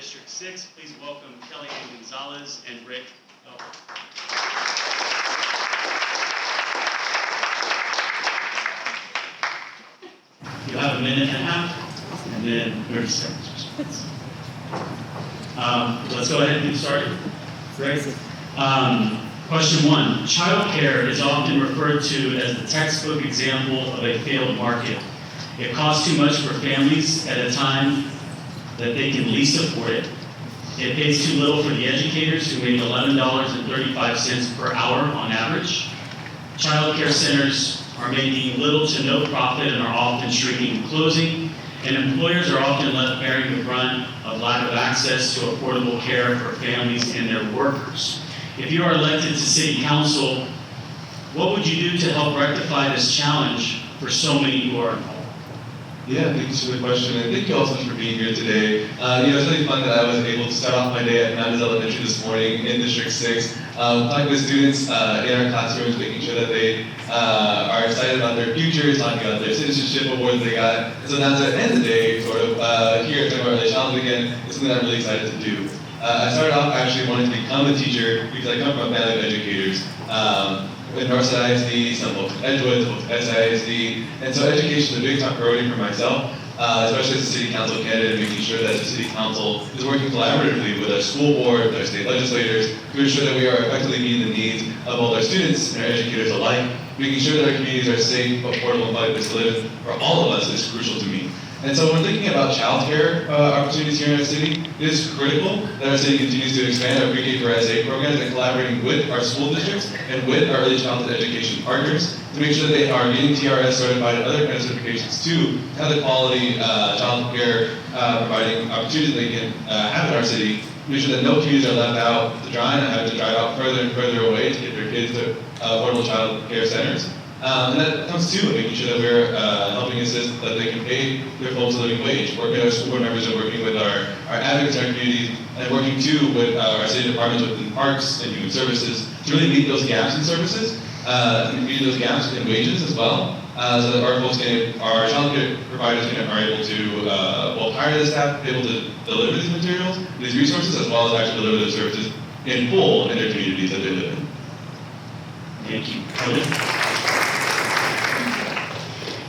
District 6. Please welcome Kelly Ann Gonzalez and Rick. You'll have a minute and a half, and then 30 seconds. Let's go ahead and get started. Great. Question 1. Childcare is often referred to as the textbook example of a failed market. It costs too much for families at a time that they can least afford it. It pays too little for the educators who make $11.35 per hour on average. Child care centers are making little to no profit and are often shrinking and closing. And employers are often left bearing the brunt of lack of access to affordable care for families and their workers. If you are elected to City Council, what would you do to help rectify this challenge for so many who are involved? Yeah, thank you for the question, and thank you all so much for being here today. It's really fun that I was able to start off my day at Mountains Elementary this morning in District 6, talking with students in our classrooms, making sure that they are excited about their futures, talking about their citizenship awards they got. And so now at the end of the day, sort of here at the Early Childhood again, it's something I'm really excited to do. I started off actually wanting to become a teacher because I come from a family of educators. In Northside ISD, some folks in Edgewood, some folks at SISD, and so education is a big top priority for myself, especially as a city council candidate, making sure that the city council is working collaboratively with our school board, with our state legislators, to ensure that we are effectively meeting the needs of both our students and our educators alike. Making sure that our communities are safe, affordable, and places to live for all of us is crucial to me. And so when thinking about childcare opportunities here in our city, it is critical that our city continues to expand our pre-K for SA programs and collaborating with our school districts and with our early childhood education partners to make sure that they are getting TRS certified and other kind of certifications to have the quality childcare providing opportunities they can have in our city, to make sure that no communities are left out to dry and having to drive out further and further away to get their kids to affordable child care centers. And that comes to making sure that we're helping assist that they can pay their folks a living wage, working with our school board members and working with our advocates in our communities, and working too with our city departments within parks and human services to really meet those gaps in services, and meet those gaps in wages as well, so that our folks our child care providers are able to both hire the staff, be able to deliver these materials, these resources, as well as actually deliver the services in full in their communities that they live in. Thank you.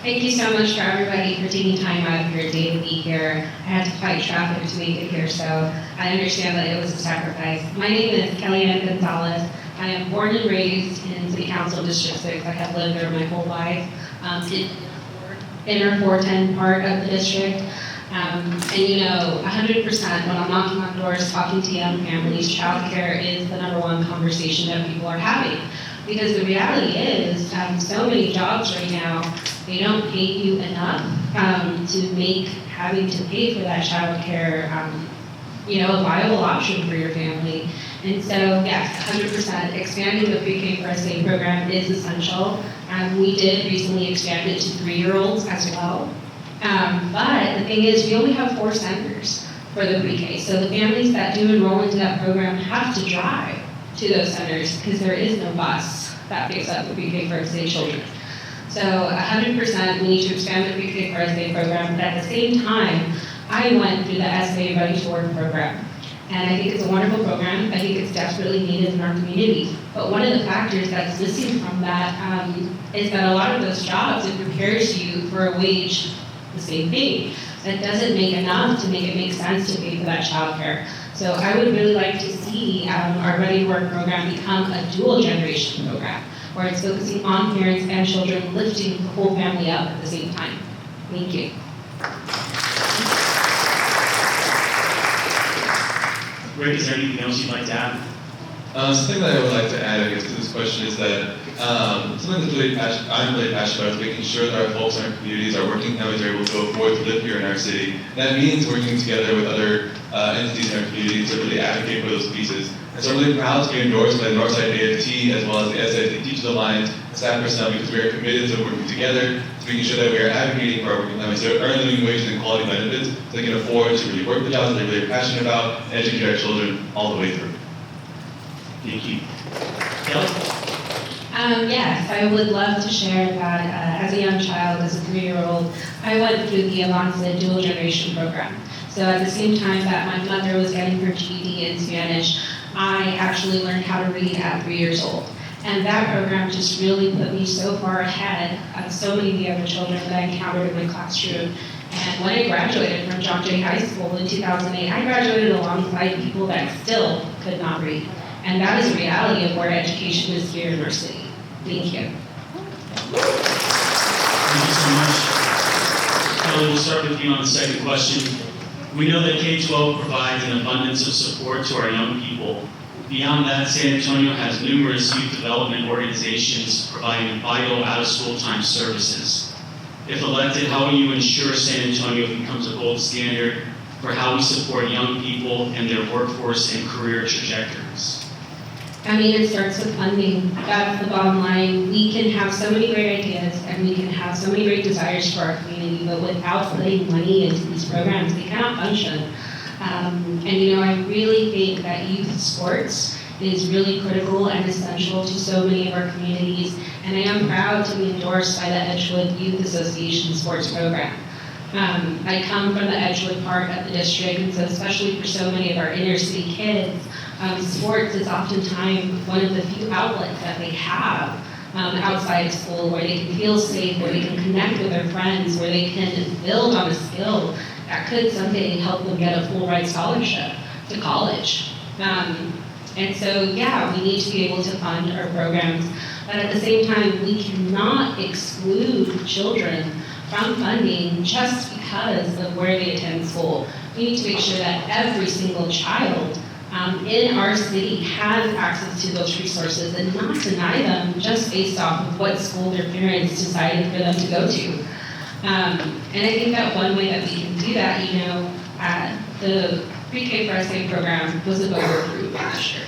Thank you so much for everybody for taking time out of your day to be here. I had to fight traffic to make it here, so I understand that it was a sacrifice. My name is Kelly Ann Gonzalez. I am born and raised in City Council District 6. I have lived there my whole life, in inner 410 part of the district. And 100% when I'm knocking on doors, talking to young families, childcare is the #1 conversation that people are having. Because the reality is, so many jobs right now, they don't pay you enough to make having to pay for that child care, a viable option for your family. And so, yes, 100%, expanding the pre-K for SA program is essential. We did recently expand it to 3-year-olds as well. But the thing is, we only have 4 centers for the pre-K. So the families that do enroll into that program have to drive to those centers because there is no bus that picks up the pre-K for SA children. So 100% we need to expand the pre-K for SA program, but at the same time, I went through the SA Ready to Work program. And I think it's a wonderful program. I think it's desperately needed in our community. But one of the factors that's missing from that is that a lot of those jobs, it prepares you for a wage the same thing. That doesn't make enough to make it make sense to pay for that child care. So I would really like to see our Ready to Work program become a dual generation program, where it's focusing on parents and children, lifting the whole family up at the same time. Thank you. Rick, is there anything else you'd like to add? Something that I would like to add, I guess, to this question is that something that's I'm really passionate about is making sure that our folks in our communities, our working families are able to afford to live here in our city. That means working together with other entities in our community to really advocate for those pieces. And so I'm really proud to be endorsed by the Northside AFT as well as the SISD Teachers Alliance and staff personnel because we are committed to working together to making sure that we are advocating for our working families to earn living wages and quality benefits so they can afford to really work the jobs that they're really passionate about and educate our children all the way through. Thank you. Kelly? Yes, I would love to share that as a young child, as a 3-year-old, I went through the Avanza dual generation program. So at the same time that my mother was getting her GED in Spanish, I actually learned how to read at 3 years old. And that program just really put me so far ahead of so many of the other children that I encountered in my classroom. And when I graduated from John Jay High School in 2008, I graduated alongside people that still could not read. And that is a reality of where education is here in our city. Thank you. Thank you so much. Kelly, we'll start with you on the second question. We know that K-12 provides an abundance of support to our young people. Beyond that, San Antonio has numerous youth development organizations providing vital out-of-school time services. If elected, how will you ensure San Antonio becomes a gold standard for how we support young people and their workforce and career trajectories? I mean, it starts with funding. That's the bottom line. We can have so many great ideas and we can have so many great desires for our community, but without putting money into these programs, they cannot function. I really think that youth sports is really critical and essential to so many of our communities, and I am proud to be endorsed by the Edgewood Youth Association sports program. I come from the Edgewood part of the district, and so especially for so many of our inner city kids, sports is oftentimes one of the few outlets that they have outside of school where they can feel safe, where they can connect with their friends, where they can build on a skill that could someday help them get a full ride scholarship to college. We need to be able to fund our programs, but at the same time, we cannot exclude children from funding just because of where they attend school. We need to make sure that every single child in our city has access to those resources and not deny them just based off of what school their parents decided for them to go to. And I think that one way that we can do that, the pre-K for SA program was a voter-approved measure.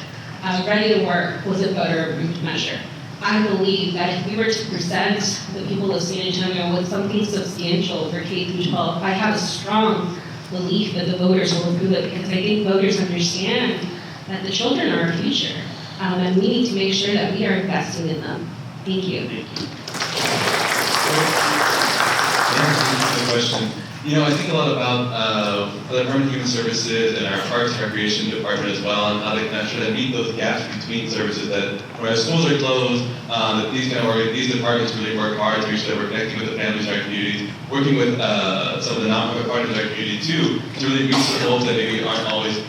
Ready to Work was a voter-approved measure. I believe that if we were to present the people of San Antonio with something substantial for K through 12, I have a strong belief that the voters will approve it because I think voters understand that the children are our future, and we need to make sure that we are investing in them. Thank you. Yeah, thanks for the question. I think a lot about the Department of Human Services and our Parks and Recreation Department as well, and how they can ensure that meet those gaps between services that when our schools are closed, that these departments really work hard to make sure that we're connecting with the families in our communities, working with some of the nonprofit partners in our community too, to really reach the goals that maybe aren't always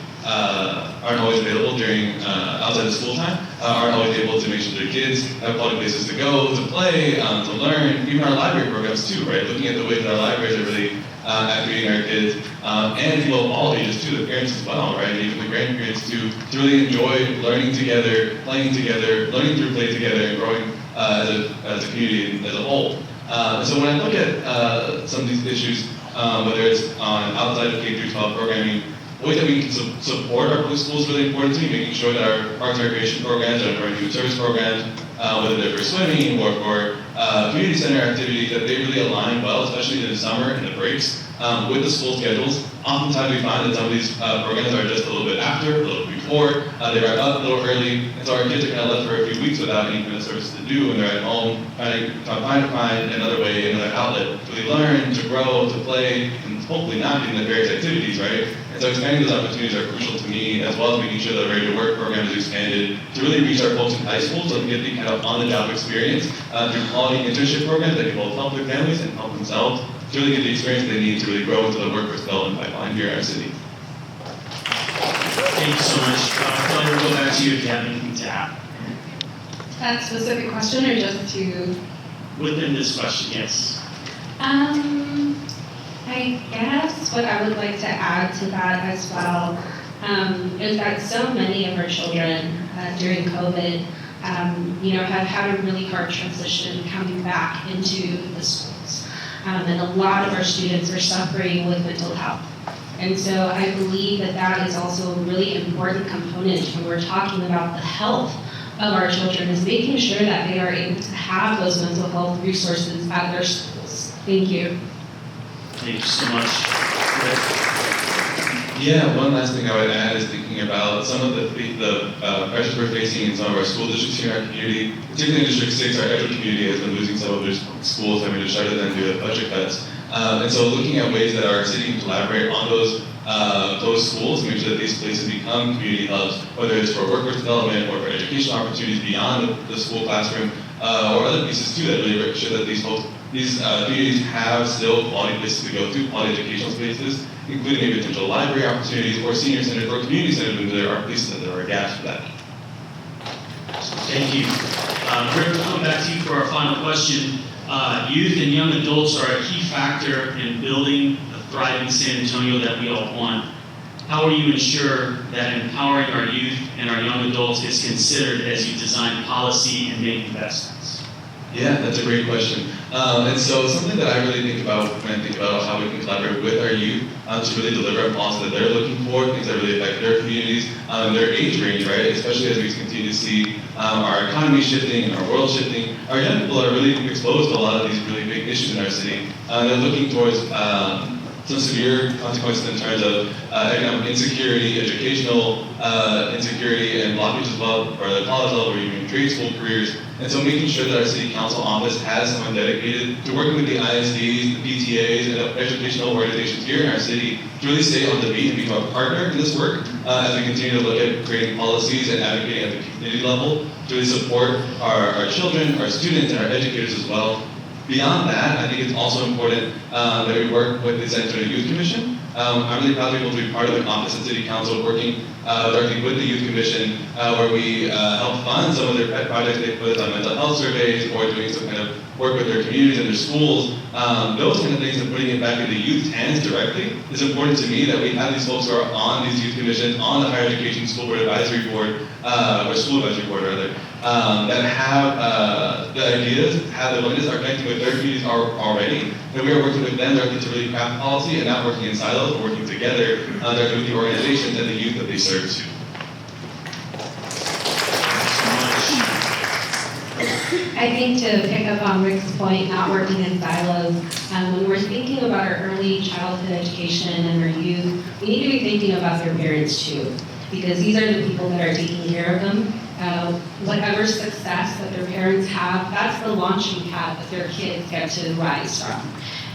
available during outside of school time, aren't always able to make sure their kids have quality places to go, to play, to learn, even our library programs too, right? Looking at the ways that our libraries are really activating our kids, and people of all ages too, the parents as well, right? And even the grandparents to really enjoy learning together, playing together, learning through play together, and growing as a community as a whole. So when I look at some of these issues, whether it's on outside of K-12 programming, the way that we can support our public schools is really important to me, making sure that our parks and recreation programs, our human service programs, whether they're for swimming or for community center activities, that they really align well, especially in the summer and the breaks, with the school schedules. Oftentimes we find that some of these programs are just a little bit after, a little before, they wrap up a little early, and so our kids are kind of left for a few weeks without any kind of service to do, and they're at home trying to find another way, another outlet to really learn, to grow, to play, and hopefully not getting the various activities, right? And so expanding those opportunities are crucial to me, as well as making sure that the Ready to Work program is expanded to really reach our folks in high school so they can get the kind of on-the-job experience through quality internship programs that can both help their families and help themselves to really get the experience they need to really grow into the workforce development pipeline here in our city. Thank you so much. Kelly, we'll go back to you if you have anything to add. That specific question or just to? Within this question, yes. I guess what I would like to add to that as well is that so many of our children during COVID, have had a really hard transition coming back into the schools. And a lot of our students are suffering with mental health. And so I believe that that is also a really important component when we're talking about the health of our children, is making sure that they are able to have those mental health resources at their schools. Thank you. Thank you so much. Yeah, one last thing I would add is thinking about some of the pressures we're facing in some of our school districts here in our community, particularly in District 6, our Edgewood community has been losing some of their schools having to shut them due to budget cuts. And so looking at ways that our city can collaborate on those close schools to make sure that these places become community hubs, whether it's for workforce development or for educational opportunities beyond the school classroom, or other pieces too that really make sure that these communities have still quality places to go to, quality educational spaces, including maybe potential library opportunities or senior centers or community centers when there are places that there are gaps for that. Thank you. Rick, we'll come back to you for our final question. Youth and young adults are a key factor in building the thriving San Antonio that we all want. How will you ensure that empowering our youth and our young adults is considered as you design policy and make investments? Yeah, that's a great question. And so something that I really think about when I think about how we can collaborate with our youth to really deliver a policy that they're looking for, things that really affect their communities, their age range, right? Especially as we continue to see our economy shifting and our world shifting. Our young people are really exposed to a lot of these really big issues in our city. They're looking towards some severe consequences in terms of economic insecurity, educational insecurity, and blockage as well, or the college level or even trade school careers. And so making sure that our city council office has someone dedicated to working with the ISDs, the PTAs, and educational organizations here in our city to really stay on the beat and become a partner in this work as we continue to look at creating policies and advocating at the community level to really support our children, our students, and our educators as well. Beyond that, I think it's also important that we work with the San Antonio Youth Commission. I'm really proud to be able to be part of the office at City Council working directly with the Youth Commission where we help fund some of their pet projects they put on mental health surveys or doing some kind of work with their communities and their schools. Those kind of things and putting it back into youth hands directly is important to me that we have these folks who are on these youth commissions, on the Higher Education School Board Advisory Board, or School Advisory Board rather, that have the ideas, have the willingness, are connecting with their communities already, and we are working with them directly to really craft policy and not working in silos, but working together directly with the organizations and the youth that they serve to. I think to pick up on Rick's point, not working in silos, when we're thinking about our early childhood education and our youth, we need to be thinking about their parents too, because these are the people that are taking care of them. Whatever success that their parents have, that's the launching pad that their kids get to rise from.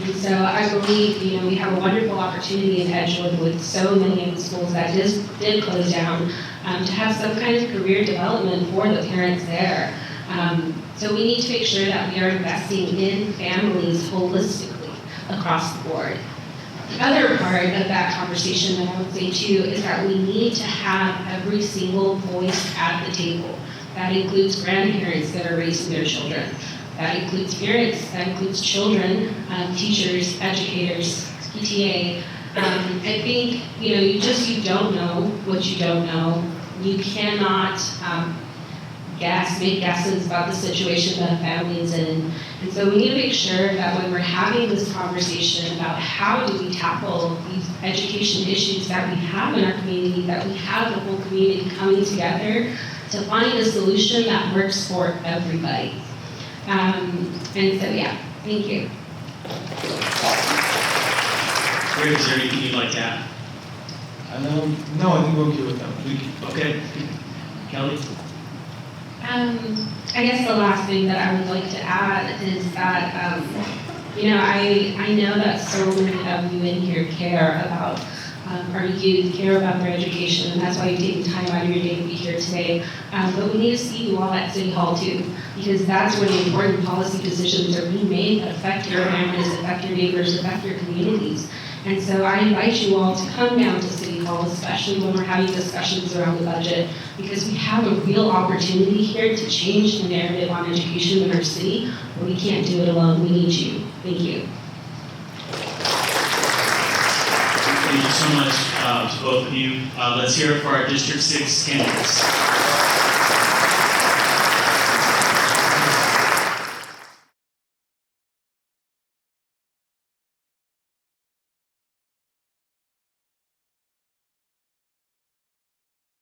And so I believe, we have a wonderful opportunity in Edgewood with so many of the schools that did close down to have some kind of career development for the parents there. So we need to make sure that we are investing in families holistically across the board. The other part of that conversation that I would say too is that we need to have every single voice at the table. That includes grandparents that are raising their children. That includes parents, that includes children, teachers, educators, PTA. I think, you don't know what you don't know. You cannot make guesses about the situation that a family is in. And so we need to make sure that when we're having this conversation about how do we tackle these education issues that we have in our community, that we have the whole community coming together to find a solution that works for everybody. And so, yeah, thank you. Rick, is there anything you'd like to add? No, I think we're okay with that. Okay. Kelly? I guess the last thing that I would like to add is that, I know that so many of you in here care about our youth, care about their education, and that's why you're taking time out of your day to be here today. But we need to see you all at City Hall too, because that's where the important policy decisions are being made that affect your families, affect your neighbors, affect your communities. And so I invite you all to come down to City Hall, especially when we're having discussions around the budget, because we have a real opportunity here to change the narrative on education in our city, but we can't do it alone. We need you. Thank you. Thank you so much to both of you. Let's hear it for our District 6 candidates.